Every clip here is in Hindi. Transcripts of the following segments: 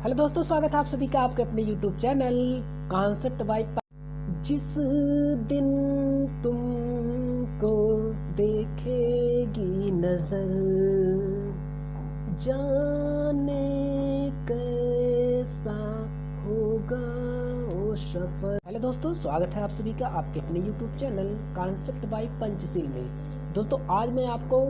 हेलो दोस्तों, स्वागत है आप सभी का आपके अपने YouTube चैनल कॉन्सेप्ट बाय। जिस दिन तुमको देखेगी नजर, जाने कैसा होगा वो सफर। हेलो दोस्तों, स्वागत है आप सभी का आपके अपने YouTube channel concept bye Panchsheel में। दोस्तों, आज मैं आपको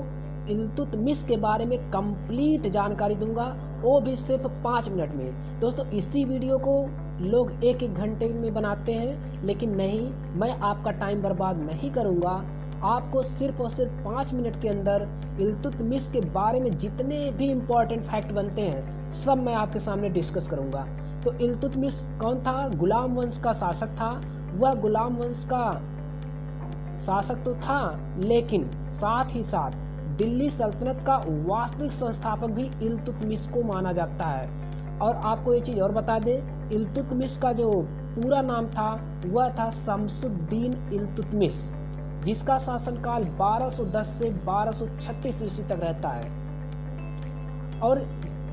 इल्तुतमिश के बारे में कंप्लीट जानकारी दूंगा, वो भी सिर्फ 5 मिनट में। दोस्तों, इसी वीडियो को लोग एक घंटे में बनाते हैं, लेकिन नहीं, मैं आपका टाइम बर्बाद नहीं करूंगा। आपको सिर्फ और सिर्फ 5 मिनट के अंदर इल्तुतमिश के बारे में जितने भी इम्पोर्टेंट फैक्ट बनते हैं सब मैं आपके सामने डिस्कस करूंगा। तो इल्तुतमिश कौन था? गुलाम वंश का शासक था। वह गुलाम वंश का शासक तो था, लेकिन साथ ही साथ दिल्ली सल्तनत का वास्तविक संस्थापक भी इल्तुतमिश को माना जाता है। और आपको ये चीज़ और बता दें, इल्तुतमिश का जो पूरा नाम था वह था शमसुद्दीन इल्तुतमिश, जिसका शासनकाल 1210 से 1236 ईस्वी तक रहता है। और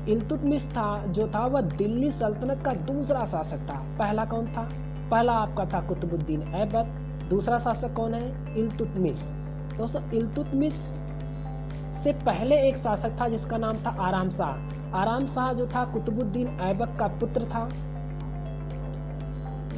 इल्तुतमिश था वह दिल्ली सल्तनत का दूसरा शासक था। पहला कौन था? पहला आपका था कुतुबुद्दीन ऐबक। दूसरा शासक कौन है? इल्तुतमिश। दोस्तों, इल्तुतमिश से पहले एक शासक था जिसका नाम था आराम शाह। आराम शाह जो था कुतुबुद्दीन ऐबक का पुत्र था।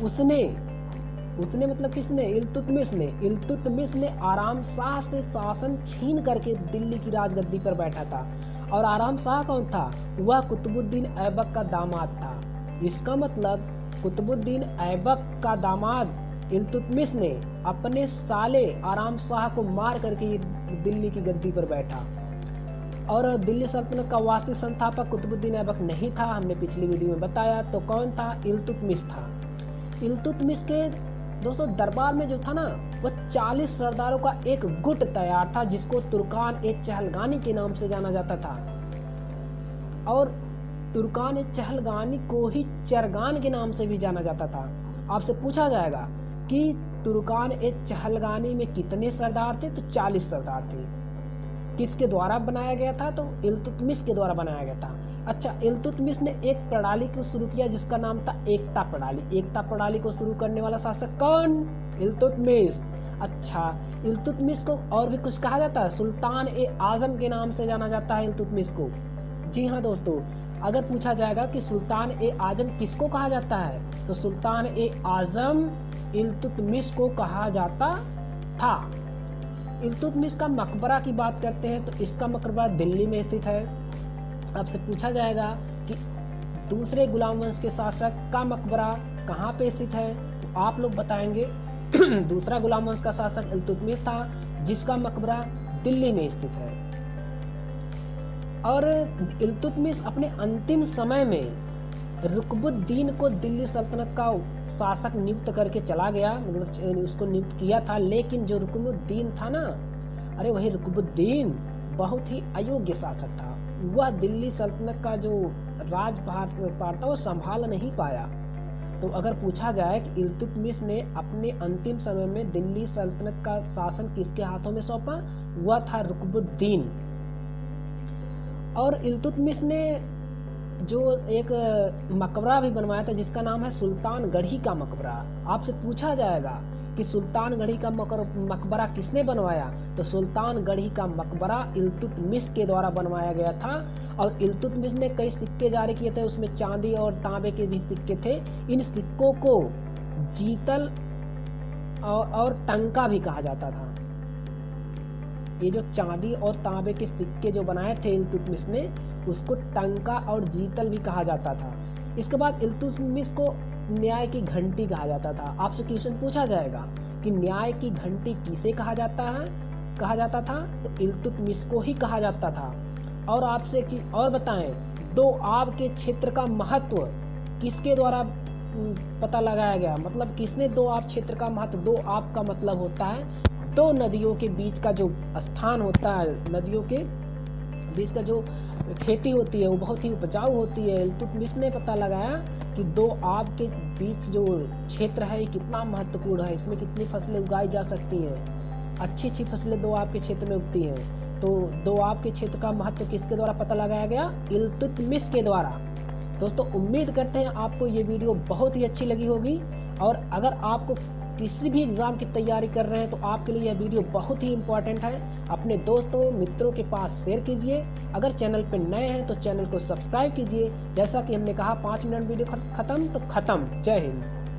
उसने मतलब किसने? इल्तुतमिश ने आराम शाह से शासन छीन करके दिल्ली की राजगद्दी पर बैठा था। और आराम शाह कौन था? वह कुतुबुद्दीन ऐबक का दामाद था। इसका मतलब कुतुबुद्दीन ऐबक का दामाद इल्तुतमिश ने अपने साले आराम शाह को मार करके दिल्ली की गद्दी पर बैठा। और दिल्ली सल्तनत का वास्तविक संस्थापक कुतुबुद्दीन ऐबक नहीं था, हमने पिछली वीडियो में बताया। तो कौन था? इल्तुतमिश था। इल्तुतमिश के दोस्तों दरबार में जो था ना, वह 40 सरदारों का एक गुट तैयार था, जिसको तुर्कान-ए-चहलगानी के नाम से जाना जाता था। और तुर्कान-ए-चहलगानी को ही चरगान के नाम से भी जाना जाता था। आपसे पूछा जाएगा कि तुर्कान-ए-चहलगानी में कितने सरदार थे? तो 40 सरदार थे। किसके द्वारा बनाया गया था? तो इल्तुतमिश के द्वारा बनाया गया था। अच्छा, इल्तुतमिश ने एक प्रणाली को शुरू किया जिसका नाम था एकता प्रणाली। एकता प्रणाली को शुरू करने वाला शासक कौन? इल्तुतमिश। अच्छा, इल्तुतमिश को और भी कुछ कहा जाता है, सुल्तान-ए-आजम के नाम से जाना जाता है इल्तुतमिश को। जी हाँ दोस्तों, अगर पूछा जाएगा कि सुल्तान-ए-आजम किसको कहा जाता है, तो सुल्तान-ए-आजम इल्तुतमिश को कहा जाता था। इल्तुतमिश का मकबरा की बात करते हैं तो इसका मकबरा दिल्ली में स्थित है। आपसे पूछा जाएगा कि दूसरे गुलाम वंश के शासक का मकबरा कहाँ पे स्थित है, तो आप लोग बताएंगे दूसरा गुलाम वंश का शासक इल्तुतमिश था, जिसका मकबरा दिल्ली में स्थित है। और इल्तुतमिश अपने अंतिम समय में रुकबुद्दीन को दिल्ली सल्तनत का शासक नियुक्त करके चला गया, मतलब उसको नियुक्त किया था। लेकिन जो रुकबुद्दीन था ना, अरे वही रुकबुद्दीन बहुत ही अयोग्य शासक था। वह दिल्ली सल्तनत का जो राजभार था वो संभाल नहीं पाया। तो अगर पूछा जाए कि इल्तुतमिश ने अपने अंतिम समय में दिल्ली सल्तनत का शासन किसके हाथों में सौंपा, वह था रुकबुद्दीन। और इल्तुतमिश ने जो एक मकबरा भी बनवाया था जिसका नाम है सुल्तानगढ़ी का मकबरा। आपसे पूछा जाएगा कि सुल्तानगढ़ी का मकबरा किसने बनवाया, तो सुल्तानगढ़ी का मकबरा इल्तुतमिश के द्वारा बनवाया गया था। और इल्तुतमिश ने कई सिक्के जारी किए थे, उसमें चांदी और तांबे के भी सिक्के थे। इन सिक्कों को जीतल और टंका भी कहा जाता था। ये जो चांदी और तांबे के सिक्के जो बनाए थे इल्तुतमिश ने, उसको टंका और जीतल भी कहा जाता था। इसके बाद इल्तुतमिश को न्याय की घंटी कहा जाता था। आपसे क्वेश्चन पूछा जाएगा कि न्याय की घंटी किसे कहा जाता था, तो इल्तुतमिश को ही कहा जाता था। और आपसे एक चीज और बताएं, दो आब के क्षेत्र का महत्व किसके द्वारा पता लगाया गया? मतलब किसने दो आब क्षेत्र का महत्व? दो आब का मतलब होता है दो नदियों के बीच का जो स्थान होता है, नदियों के बीच का जो खेती होती है वो बहुत ही उपजाऊ होती है। इल्तुतमिश ने पता लगाया कि दो आब के बीच जो क्षेत्र है ये कितना महत्वपूर्ण है, इसमें कितनी फसलें उगाई जा सकती हैं। अच्छी फसलें दो आब के क्षेत्र में उगती हैं। तो दो आब के क्षेत्र का महत्व किसके द्वारा पता लगाया गया? इल्तुतमिश के द्वारा। दोस्तों उम्मीद करते हैं आपको ये वीडियो बहुत ही अच्छी लगी होगी, और अगर आपको किसी भी एग्ज़ाम की तैयारी कर रहे हैं तो आपके लिए यह वीडियो बहुत ही इम्पॉर्टेंट है। अपने दोस्तों मित्रों के पास शेयर कीजिए। अगर चैनल पर नए हैं तो चैनल को सब्सक्राइब कीजिए। जैसा कि हमने कहा 5 मिनट वीडियो ख़त्म तो ख़त्म। जय हिंद।